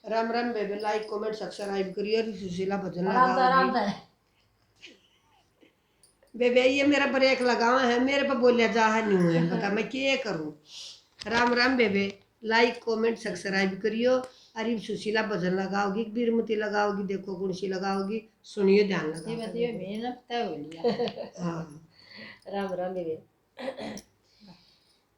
राम राम बेबे, like comment subscribe करियो और सुशीला भजन आराम से आराम लगाओगी से। बेबे। ये मेरा ब्रेक लगावा है, मेरे पे बोलिया जा है नहीं है, बता मैं क्या करूं। राम राम बेबे, लाइक कमेंट सब्सक्राइब करियो। अरे सुशीला भजन लगाओगी, बीरमती लगाओगी, देखो कौन सी लगाओगी, सुनियो ध्यान लगा। हाँ राम राम बेबे।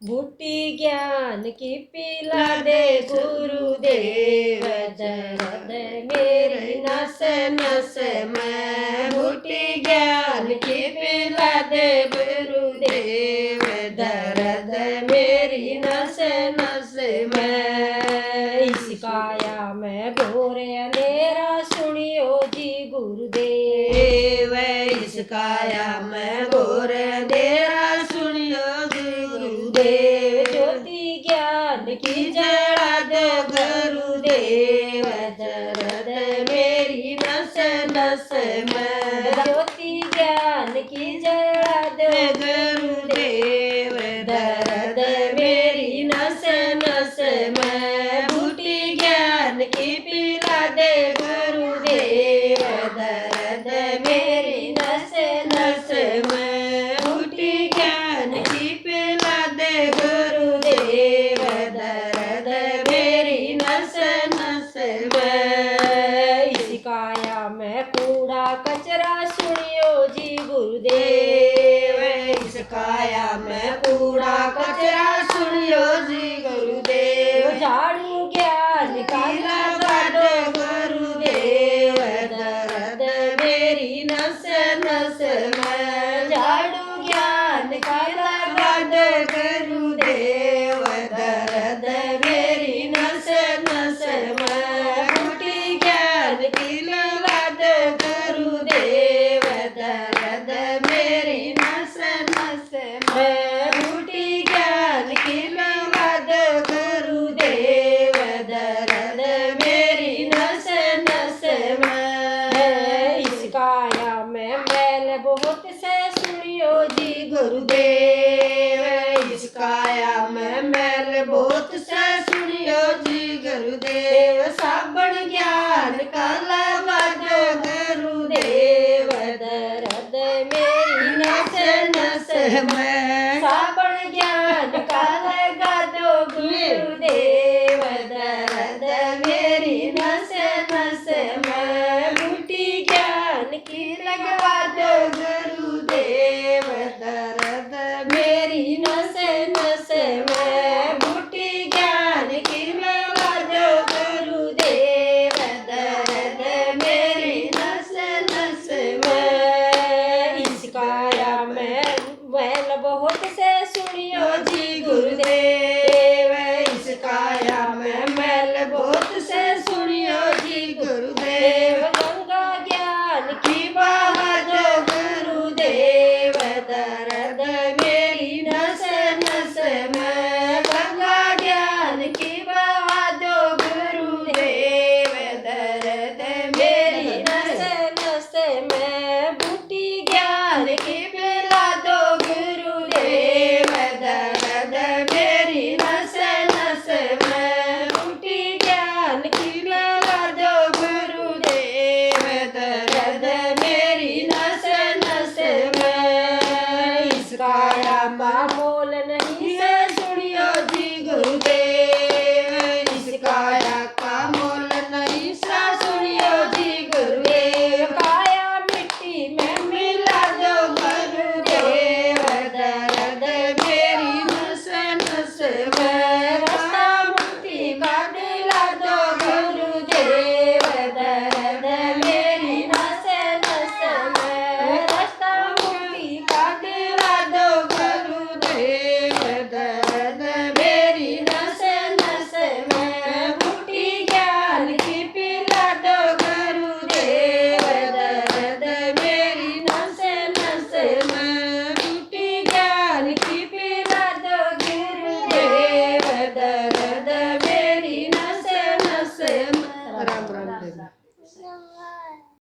बूटी ज्ञान की पिला दे गुरुदेव, दर्द मेरी नस नस में। बूटी ज्ञान की पिला दे गुरुदेव, दर्द मेरी नस नस में। इस काया में घोर अंधेरा सुनियो जी गुरुदेव, इस काया में घोर अंधेरा सुनियो जी गुरुदेव। ज्योति ज्ञान की जड़ा दो गुरुदेव, दर्द मेरी नस नस में। ज्योति ज्ञान की जड़ा दो गुरुदेव, दर्द मेरी नस नस में। बूटी ज्ञान की पिला दे गुरुदेव, दर्द मेरी नस नस में। बूटी ज्ञान की पिला दे गुरुदेव, दर्द मेरी नस नस में। इस काया में कूड़ा कचरा सुनियो जी गुरुदेव, इस काया में कूड़ा कचरा सुनियो जी गुरुदेव। झाड़ू ज्ञान का लगा दो गुरुदेव, दर्द मेरी नस नस में। झाड़ू ज्ञान का लगा दो गुरुदेव, दर्द मेरी नस नस में। बूटी ज्ञान की लगा दो गुरुदेव, दर्द मेरी नस नस में। बूटी ज्ञान की लगा दो गुरुदेव, दर्द मेरी नस नस में। इस काया में मैल बहुत से सुनियो जी गुरुदेव, इस काया में मैल बहुत से सुनियो जी गुरुदेव। साबण ज्ञान का लगा दो गुरुदेव, दर्द मेरी नस नस में। साबण ज्ञान का लगा दो गुरुदेव, दर्द मेरी नस